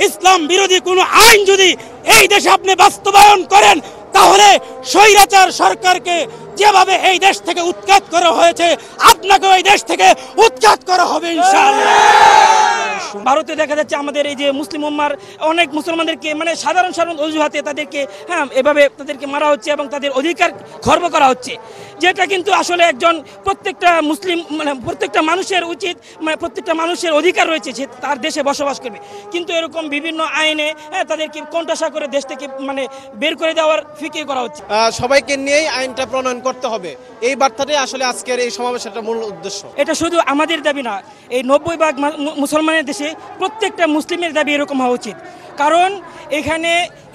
ইসলাম বিরোধী কোনো আইন যদি এই দেশে আপনি বাস্তবায়ন করেন, তাহলে স্বৈরাচার সরকারকে যেভাবে এই দেশ থেকে উৎখাত করা হয়েছে, আপনাকেও এই দেশ থেকে উৎখাত করা হবে ইনশাআল্লাহ। ভারতে দেখা যাচ্ছে আমাদের এই যে মুসলিম উম্মার অনেক মুসলমানদেরকে মানে সাধারণ অজুহাতে তাদেরকে এভাবে তাদেরকে মারা হচ্ছে এবং তাদের অধিকার খর্ব করা হচ্ছে, যেটা কিন্তু আসলে একজন প্রত্যেকটা মুসলিম মানে প্রত্যেকটা মানুষের উচিত, মানে প্রত্যেকটা মানুষের অধিকার রয়েছে সে তার দেশে বসবাস করবে। কিন্তু এরকম বিভিন্ন আইনে তাদেরকে কোণঠাসা করে দেশ থেকে মানে বের করে দেওয়ার ফিকির করা হচ্ছে। সবাইকে নিয়েই আইনটা প্রণয়ন করতে হবে, এই বার্তাটাই আসলে আজকের এই সমাবেশের মূল উদ্দেশ্য। এটা শুধু আমাদের দাবি না, এই 90% মুসলমানের দেশে প্রত্যেকটা মুসলিমের দাবি এরকম হওয়া উচিত। কারণ এখানে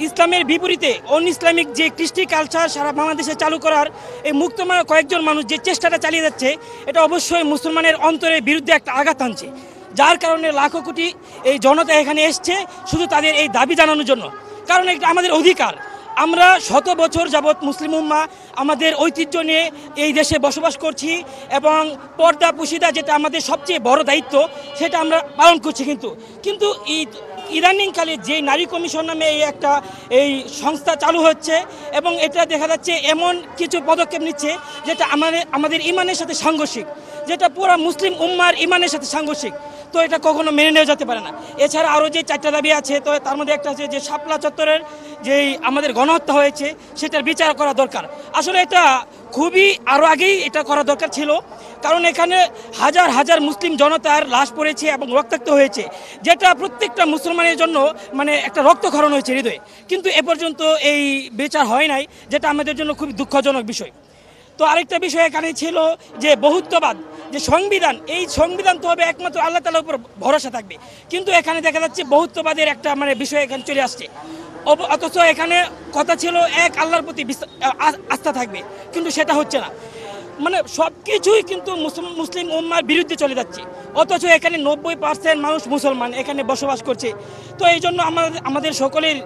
ইসলামের বিপরীতে অন ইসলামিক যে কৃষ্টি কালচার সারা বাংলাদেশে চালু করার এই মুক্তময় কয়েকজন মানুষ যে চেষ্টাটা চালিয়ে যাচ্ছে, এটা অবশ্যই মুসলমানের অন্তরের বিরুদ্ধে একটা আঘাত আনছে, যার কারণে লাখো কোটি এই জনতা এখানে এসছে শুধু তাদের এই দাবি জানানোর জন্য। কারণ এটা আমাদের অধিকার, আমরা শত বছর যাবৎ মুসলিম উম্মা আমাদের ঐতিহ্য নিয়ে এই দেশে বসবাস করছি এবং পর্দা পুশিদা যেটা আমাদের সবচেয়ে বড় দায়িত্ব সেটা আমরা পালন করছি। কিন্তু ইদানিংকালে যে নারী কমিশন নামে এই সংস্থা চালু হচ্ছে এবং এটা দেখা যাচ্ছে এমন কিছু পদক্ষেপ নিচ্ছে যেটা আমাদের ইমানের সাথে সাংঘর্ষিক, যেটা পুরো মুসলিম উম্মার ইমানের সাথে সাংঘর্ষিক। তো এটা কখনো মেনে নেওয়া যেতে পারে না। এছাড়া আরও যে 4টা দাবি আছে, তো তার মধ্যে একটা আছে যে শাপলা চত্বরের যেই আমাদের গণহত্যা হয়েছে সেটার বিচার করা দরকার। আসলে এটা খুবই আরও আগেই এটা করা দরকার ছিল, কারণ এখানে হাজার হাজার মুসলিম জনতার লাশ পড়েছে এবং রক্তাক্ত হয়েছে, যেটা প্রত্যেকটা মুসলমানের জন্য মানে একটা রক্তক্ষরণ হয়েছে হৃদয়ে। কিন্তু এ পর্যন্ত এই বিচার হয় নাই, যেটা আমাদের জন্য খুবই দুঃখজনক বিষয়। তো আরেকটা বিষয় এখানে ছিল যে বহুত্ববাদ, যে সংবিধান, এই সংবিধান তো হবে একমাত্র আল্লাহ তাআলার উপর ভরসা থাকবে, কিন্তু এখানে দেখা যাচ্ছে বহুত্ববাদের একটা মানে বিষয় এখানে চলে আসছে। অথচ এখানে কথা ছিল এক আল্লাহর প্রতি আস্থা থাকবে, কিন্তু সেটা হচ্ছে না। মানে সব কিছুই কিন্তু মুসলিম উম্মার বিরুদ্ধে চলে যাচ্ছে, অথচ এখানে 90% মানুষ মুসলমান এখানে বসবাস করছে। তো এই জন্য আমাদের সকলের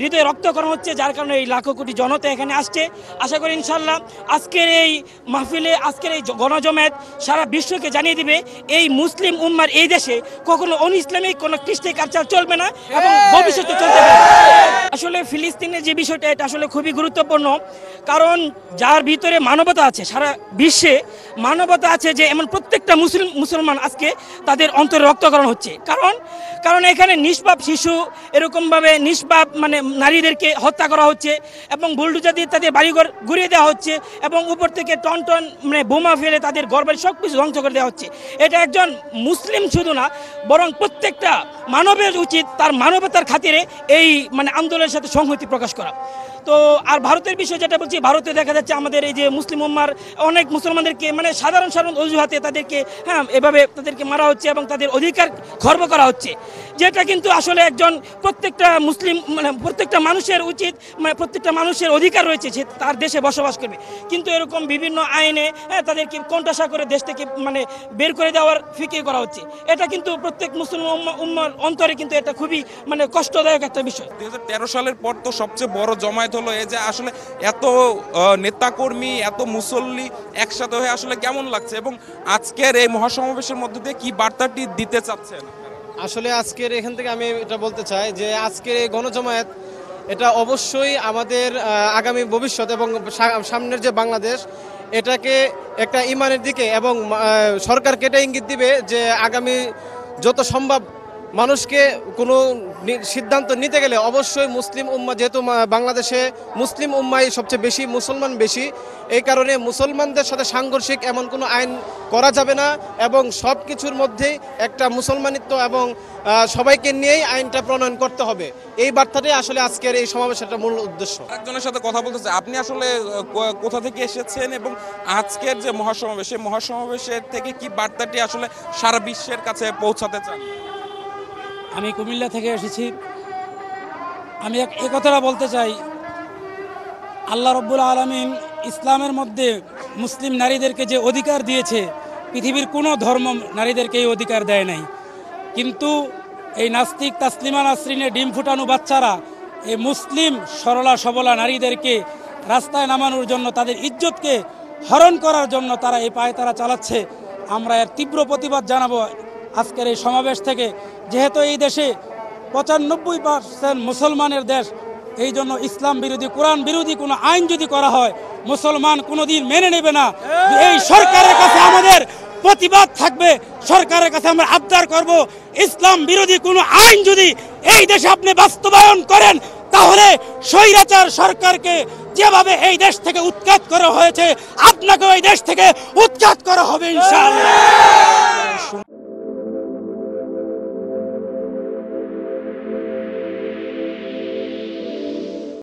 হৃদয়ে রক্তক্ষরণ হচ্ছে, যার কারণে এই লাখো কোটি জনতা এখানে আসছে। আশা করি ইনশাল্লাহ আজকের এই মাহফিলে, আজকের এই গণজমায়েত সারা বিশ্বকে জানিয়ে দিবে এই মুসলিম উম্মার এই দেশে কখনো অন ইসলামিক কোনো কৃষ্টি কালচার চলবে না এবং ভবিষ্যতে চলতে পারে। আসলে ফিলিস্তিনের যে বিষয়টা, এটা আসলে খুবই গুরুত্বপূর্ণ, কারণ যার ভিতরে মানবতা আছে, সারা বিশ্বে মানবতা আছে, যে এমন প্রত্যেকটা মুসলমান আজকে তাদের অন্তরে রক্তক্ষরণ হচ্ছে। কারণ এখানে নিষ্পাপ শিশু এরকমভাবে নিষ্পাপ মানে নারীদেরকে হত্যা করা হচ্ছে এবং বুলডোজার দিয়ে তাদের বাড়িঘর ঘুরিয়ে দেওয়া হচ্ছে এবং উপর থেকে টন টন মানে বোমা ফেলে তাদের ঘরবাড়ি সব কিছু ধ্বংস করে দেওয়া হচ্ছে। এটা একজন মুসলিম শুধু না, বরং প্রত্যেকটা মানবের উচিত তার মানবতার খাতিরে এই মানে আন্দোলনের সাথে সংহতি প্রকাশ করা। তো আর ভারতের বিষয় যেটা বলছি, ভারতে দেখা যাচ্ছে আমাদের এই যে মুসলিম উম্মার অনেক মুসলমানদেরকে মানে সাধারণ অজুহাতে তাদেরকে এভাবে তাদেরকে মারা হচ্ছে এবং তাদের অধিকার খর্ব করা হচ্ছে, যেটা কিন্তু আসলে একজন প্রত্যেকটা মুসলিম মানে প্রত্যেকটা মানুষের উচিত, মানে প্রত্যেকটা মানুষের অধিকার রয়েছে সে তার দেশে বসবাস করবে। কিন্তু এরকম বিভিন্ন আইনে তাদেরকে কোণঠাসা করে দেশ থেকে মানে বের করে দেওয়ার ফিকির করা হচ্ছে, এটা কিন্তু প্রত্যেক মুসলিম উম্মার অন্তরে কিন্তু এটা খুবই মানে কষ্টদায়ক একটা বিষয়। 2013 সালের পর তো সবচেয়ে বড় জমায়েত হলো এই যে আসলে এত নেতাকর্মী, এত মুসল্লি একসাথে হয়ে আসলে কেমন লাগছে এবং আজকের এই মহাসমাবেশের মধ্যে দিয়ে কি বার্তাটি দিতে চাচ্ছেন? আসলে আজকের এখান থেকে আমি এটা বলতে চাই যে আজকের এই গণজমায়েত এটা অবশ্যই আমাদের আগামী ভবিষ্যৎ এবং সামনের যে বাংলাদেশ, এটাকে একটা ইমানের দিকে এবং সরকারকে এটা ইঙ্গিত দিবে যে আগামী যত সম্ভব মানুষকে কোনো সিদ্ধান্ত নিতে গেলে অবশ্যই মুসলিম উম্মা, যেহেতু বাংলাদেশে মুসলিম উম্মাই সবচেয়ে বেশি, মুসলমান বেশি, এই কারণে মুসলমানদের সাথে সাংঘর্ষিক এমন কোনো আইন করা যাবে না এবং সব কিছুর মধ্যেই একটা মুসলমানিত্ব এবং সবাইকে নিয়েই আইনটা প্রণয়ন করতে হবে, এই বার্তাটাই আসলে আজকের এই সমাবেশের মূল উদ্দেশ্য। একজনের সাথে কথা বলতে চাই, আপনি আসলে কোথা থেকে এসেছেন এবং আজকের যে মহাসমাবেশ, সেই মহাসমাবেশের থেকে কি বার্তাটি আসলে সারা বিশ্বের কাছে পৌঁছাতে চান? আমি কুমিল্লা থেকে এসেছি। আমি এই কথাটা বলতে চাই, আল্লাহ রব্বুল আলামিন ইসলামের মধ্যে মুসলিম নারীদেরকে যে অধিকার দিয়েছে, পৃথিবীর কোনো ধর্ম নারীদেরকে এই অধিকার দেয় নাই। কিন্তু এই নাস্তিক তাসলিমা নাসরিনের ডিম ফুটানো বাচ্চারা এই মুসলিম সরলা সবলা নারীদেরকে রাস্তায় নামানোর জন্য, তাদের ইজ্জতকে হরণ করার জন্য তারা এই পায়তারা চালাচ্ছে। আমরা এর তীব্র প্রতিবাদ জানাবো আজকের এই সমাবেশ থেকে। যেহেতু এই দেশে 95% মুসলমানের দেশ। এই জন্য ইসলাম বিরোধী, কোরআন বিরোধী কোনো আইন যদি করা হয় মুসলমান কোনোদিন মেনে নেবে না। এই সরকারের কাছে আমাদের প্রতিবাদ থাকবে, সরকারের কাছে আমরা আবদার করব, ইসলাম বিরোধী কোনো আইন যদি এই দেশে আপনি বাস্তবায়ন করেন তাহলে স্বৈরাচার সরকারকে যেভাবে এই দেশ থেকে উৎখাত করা হয়েছে আপনাকেও এই দেশ থেকে উৎখাত করা হবে ইনশাআল্লাহ।